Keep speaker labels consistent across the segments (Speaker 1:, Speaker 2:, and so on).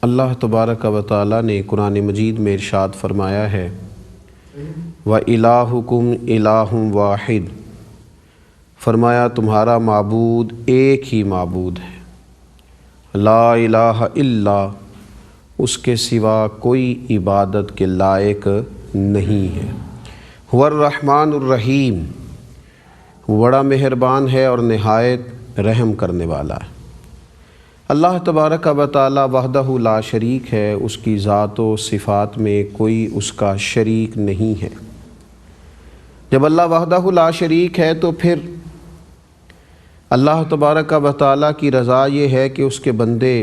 Speaker 1: اللہ تبارک و تعالی نے قرآن مجید میں ارشاد فرمایا ہے وَإِلَٰهُكُمْ إِلَٰهٌ وَاحِدٌ، فرمایا تمہارا معبود ایک ہی معبود ہے، لا الہ الا، اس کے سوا کوئی عبادت کے لائق نہیں ہے، هو الرحمن الرحیم، بڑا مہربان ہے اور نہایت رحم کرنے والا ہے۔ اللہ تبارک و تعالی وحدہ لا شریک ہے، اس کی ذات و صفات میں کوئی اس کا شریک نہیں ہے۔ جب اللہ وحدہ لا شریک ہے تو پھر اللہ تبارک و تعالی کی رضا یہ ہے کہ اس کے بندے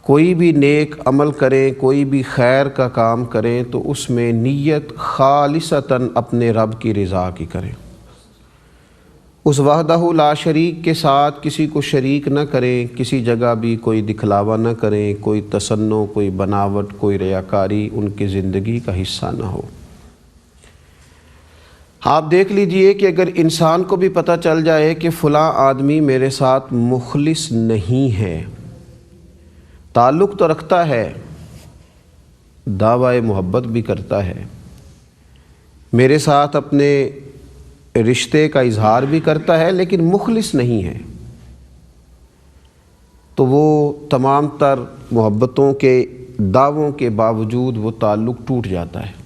Speaker 1: کوئی بھی نیک عمل کریں، کوئی بھی خیر کا کام کریں تو اس میں نیت خالصتاً اپنے رب کی رضا کی کریں، اس وحدہ لا شریک کے ساتھ کسی کو شریک نہ کریں، کسی جگہ بھی کوئی دکھلاوا نہ کریں، کوئی تصنع، کوئی بناوٹ، کوئی ریاکاری ان کی زندگی کا حصہ نہ ہو۔ آپ دیکھ لیجئے کہ اگر انسان کو بھی پتہ چل جائے کہ فلاں آدمی میرے ساتھ مخلص نہیں ہے، تعلق تو رکھتا ہے، دعوی محبت بھی کرتا ہے، میرے ساتھ اپنے رشتے کا اظہار بھی کرتا ہے، لیکن مخلص نہیں ہے، تو وہ تمام تر محبتوں کے دعووں کے باوجود وہ تعلق ٹوٹ جاتا ہے۔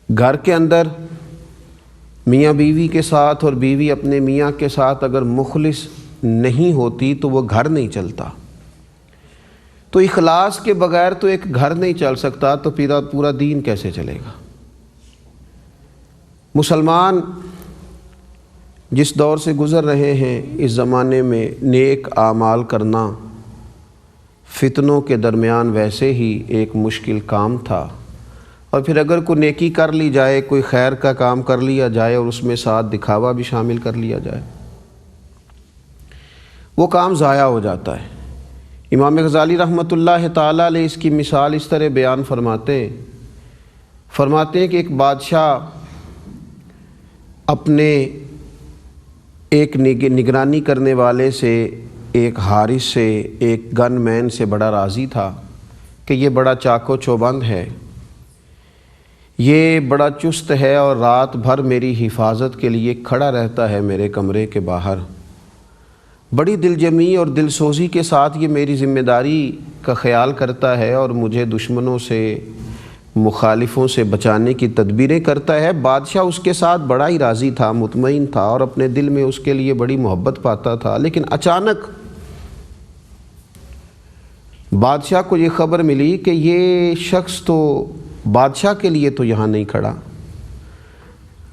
Speaker 1: گھر کے اندر میاں بیوی کے ساتھ اور بیوی اپنے میاں کے ساتھ اگر مخلص نہیں ہوتی تو وہ گھر نہیں چلتا، تو اخلاص کے بغیر تو ایک گھر نہیں چل سکتا، تو پورا دین کیسے چلے گا؟ مسلمان جس دور سے گزر رہے ہیں اس زمانے میں نیک اعمال کرنا فتنوں کے درمیان ویسے ہی ایک مشکل کام تھا، اور پھر اگر کوئی نیکی کر لی جائے، کوئی خیر کا کام کر لیا جائے اور اس میں ساتھ دکھاوا بھی شامل کر لیا جائے، وہ کام ضائع ہو جاتا ہے۔ امام غزالی رحمۃ اللہ تعالی علیہ اس کی مثال اس طرح بیان فرماتے ہیں کہ ایک بادشاہ اپنے ایک نگرانی کرنے والے سے، ایک حارس سے، ایک گن مین سے بڑا راضی تھا کہ یہ بڑا چاق و چوبند ہے، یہ بڑا چست ہے اور رات بھر میری حفاظت کے لیے کھڑا رہتا ہے میرے کمرے کے باہر، بڑی دل جمعی اور دل سوزی کے ساتھ یہ میری ذمہ داری کا خیال کرتا ہے اور مجھے دشمنوں سے، مخالفوں سے بچانے کی تدبیریں کرتا ہے۔ بادشاہ اس کے ساتھ بڑا ہی راضی تھا، مطمئن تھا اور اپنے دل میں اس کے لیے بڑی محبت پاتا تھا، لیکن اچانک بادشاہ کو یہ خبر ملی کہ یہ شخص تو بادشاہ کے لیے تو یہاں نہیں کھڑا،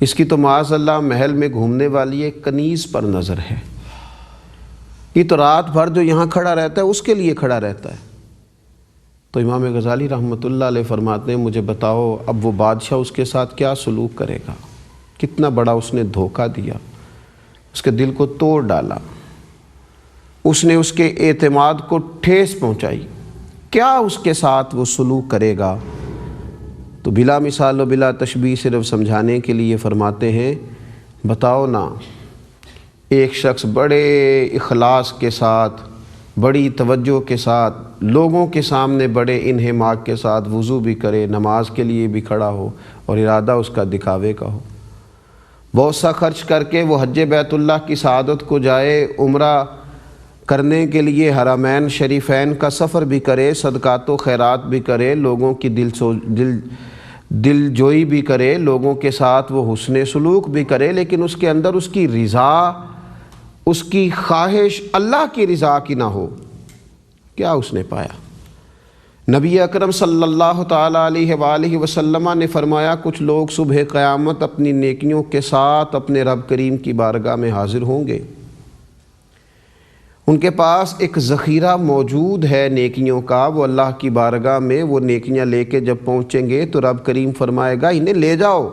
Speaker 1: اس کی تو معاذ اللہ محل میں گھومنے والی ایک کنیز پر نظر ہے، یہ تو رات بھر جو یہاں کھڑا رہتا ہے اس کے لیے کھڑا رہتا ہے۔ تو امام غزالی رحمۃ اللہ علیہ فرماتے ہیں مجھے بتاؤ اب وہ بادشاہ اس کے ساتھ کیا سلوک کرے گا، کتنا بڑا اس نے دھوکہ دیا، اس کے دل کو توڑ ڈالا، اس نے اس کے اعتماد کو ٹھیس پہنچائی، کیا اس کے ساتھ وہ سلوک کرے گا؟ تو بلا مثال و بلا تشبیہ صرف سمجھانے کے لیے فرماتے ہیں بتاؤ نا، ایک شخص بڑے اخلاص کے ساتھ، بڑی توجہ کے ساتھ، لوگوں کے سامنے بڑے انہماک کے ساتھ وضو بھی کرے، نماز کے لیے بھی کھڑا ہو اور ارادہ اس کا دکھاوے کا ہو، بہت سا خرچ کر کے وہ حج بیت اللہ کی سعادت کو جائے، عمرہ کرنے کے لیے حرمین شریفین کا سفر بھی کرے، صدقات و خیرات بھی کرے، لوگوں کی دل جوئی بھی کرے، لوگوں کے ساتھ وہ حسن سلوک بھی کرے، لیکن اس کے اندر اس کی رضا، اس کی خواہش اللہ کی رضا کی نہ ہو، کیا اس نے پایا؟ نبی اکرم صلی اللہ تعالی علیہ وآلہ وسلم نے فرمایا کچھ لوگ صبح قیامت اپنی نیکیوں کے ساتھ اپنے رب کریم کی بارگاہ میں حاضر ہوں گے، ان کے پاس ایک ذخیرہ موجود ہے نیکیوں کا، وہ اللہ کی بارگاہ میں وہ نیکیاں لے کے جب پہنچیں گے تو رب کریم فرمائے گا انہیں لے جاؤ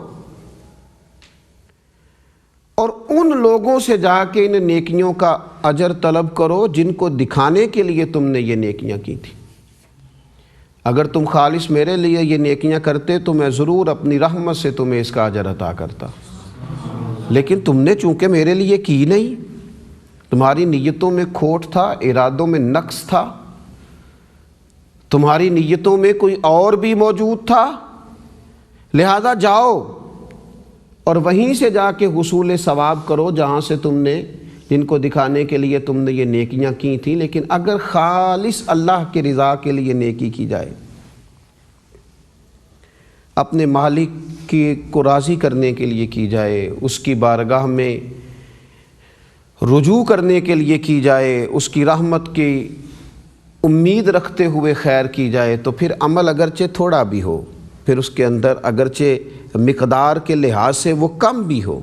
Speaker 1: اور ان لوگوں سے جا کے ان نیکیوں کا اجر طلب کرو جن کو دکھانے کے لیے تم نے یہ نیکیاں کی تھی، اگر تم خالص میرے لیے یہ نیکیاں کرتے تو میں ضرور اپنی رحمت سے تمہیں اس کا اجر عطا کرتا، لیکن تم نے چونکہ میرے لیے کی نہیں تمہاری نیتوں میں کھوٹ تھا، ارادوں میں نقص تھا، تمہاری نیتوں میں کوئی اور بھی موجود تھا، لہذا جاؤ اور وہیں سے جا کے حصول ثواب کرو جہاں سے تم نے، جن کو دکھانے کے لیے تم نے یہ نیکیاں کی تھیں۔ لیکن اگر خالص اللہ کی رضا کے لیے نیکی کی جائے، اپنے مالک کو راضی کرنے کے لیے کی جائے، اس کی بارگاہ میں رجوع کرنے کے لیے کی جائے، اس کی رحمت کی امید رکھتے ہوئے خیر کی جائے، تو پھر عمل اگرچہ تھوڑا بھی ہو، پھر اس کے اندر اگرچہ مقدار کے لحاظ سے وہ کم بھی ہو،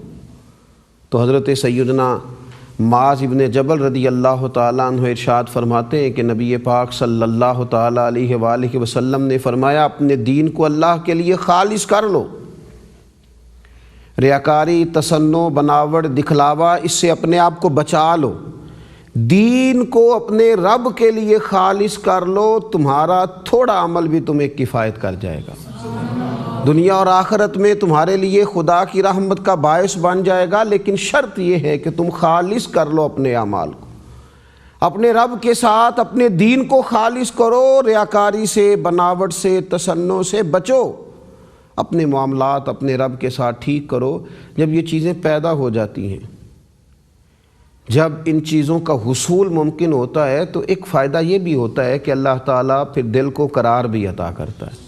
Speaker 1: تو حضرت سیدنا معاذ ابن جبل رضی اللہ تعالیٰ عنہ ارشاد فرماتے ہیں کہ نبی پاک صلی اللہ تعالیٰ علیہ وآلہ وسلم نے فرمایا، اپنے دین کو اللہ کے لیے خالص کر لو، ریاکاری، تصنع، بناوٹ، دکھلاوا، اس سے اپنے آپ کو بچا لو، دین کو اپنے رب کے لیے خالص کر لو، تمہارا تھوڑا عمل بھی تمہیں کفایت کر جائے گا، دنیا اور آخرت میں تمہارے لیے خدا کی رحمت کا باعث بن جائے گا۔ لیکن شرط یہ ہے کہ تم خالص کر لو اپنے اعمال کو، اپنے رب کے ساتھ اپنے دین کو خالص کرو، ریاکاری سے، بناوٹ سے، تصنع سے بچو، اپنے معاملات اپنے رب کے ساتھ ٹھیک کرو۔ جب یہ چیزیں پیدا ہو جاتی ہیں، جب ان چیزوں کا حصول ممکن ہوتا ہے، تو ایک فائدہ یہ بھی ہوتا ہے کہ اللہ تعالیٰ پھر دل کو قرار بھی عطا کرتا ہے،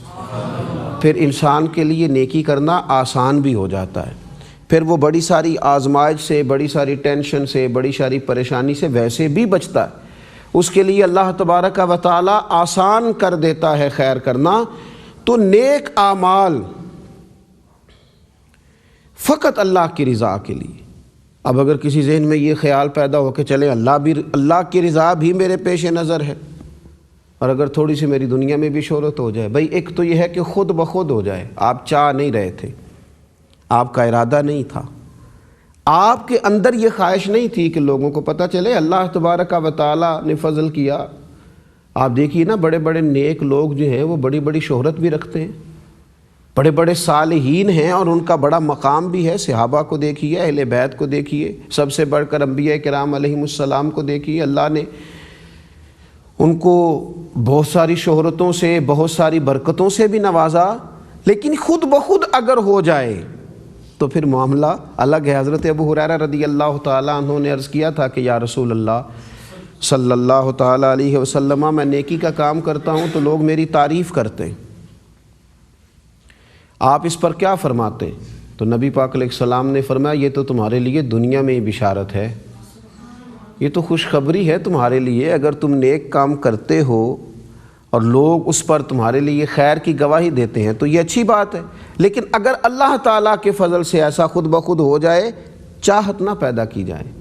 Speaker 1: پھر انسان کے لیے نیکی کرنا آسان بھی ہو جاتا ہے، پھر وہ بڑی ساری آزمائش سے، بڑی ساری ٹینشن سے، بڑی ساری پریشانی سے ویسے بھی بچتا ہے، اس کے لیے اللہ تبارک و تعالیٰ آسان کر دیتا ہے خیر کرنا۔ تو نیک اعمال فقط اللہ کی رضا کے لیے۔ اب اگر کسی ذہن میں یہ خیال پیدا ہو کہ چلے اللہ کی رضا بھی میرے پیش نظر ہے، اور اگر تھوڑی سی میری دنیا میں بھی شہرت ہو جائے، بھائی ایک تو یہ ہے کہ خود بخود ہو جائے، آپ چاہ نہیں رہے تھے، آپ کا ارادہ نہیں تھا، آپ کے اندر یہ خواہش نہیں تھی کہ لوگوں کو پتہ چلے، اللہ تبارک و تعالیٰ نے فضل کیا۔ آپ دیکھیے نا، بڑے بڑے نیک لوگ جو ہیں وہ بڑی بڑی شہرت بھی رکھتے ہیں، بڑے بڑے صالحین ہیں اور ان کا بڑا مقام بھی ہے۔ صحابہ کو دیکھیے، اہل بیت کو دیکھیے، سب سے بڑھ کر انبیاء کرام علیہم السلام کو دیکھیے، اللہ نے ان کو بہت ساری شہرتوں سے، بہت ساری برکتوں سے بھی نوازا۔ لیکن خود بخود اگر ہو جائے تو پھر معاملہ الگ ہے۔ حضرت ابو ہریرہ رضی اللہ تعالیٰ عنہ نے عرض کیا تھا کہ یا رسول اللہ صلی اللہ تعالیٰ علیہ وسلم، میں نیکی کا کام کرتا ہوں تو لوگ میری تعریف کرتے ہیں، آپ اس پر کیا فرماتے ہیں؟ تو نبی پاک علیہ السلام نے فرمایا، یہ تو تمہارے لیے دنیا میں ہی بشارت ہے، یہ تو خوشخبری ہے تمہارے لیے۔ اگر تم نیک کام کرتے ہو اور لوگ اس پر تمہارے لیے خیر کی گواہی دیتے ہیں تو یہ اچھی بات ہے، لیکن اگر اللہ تعالیٰ کے فضل سے ایسا خود بخود ہو جائے، چاہت نہ پیدا کی جائے۔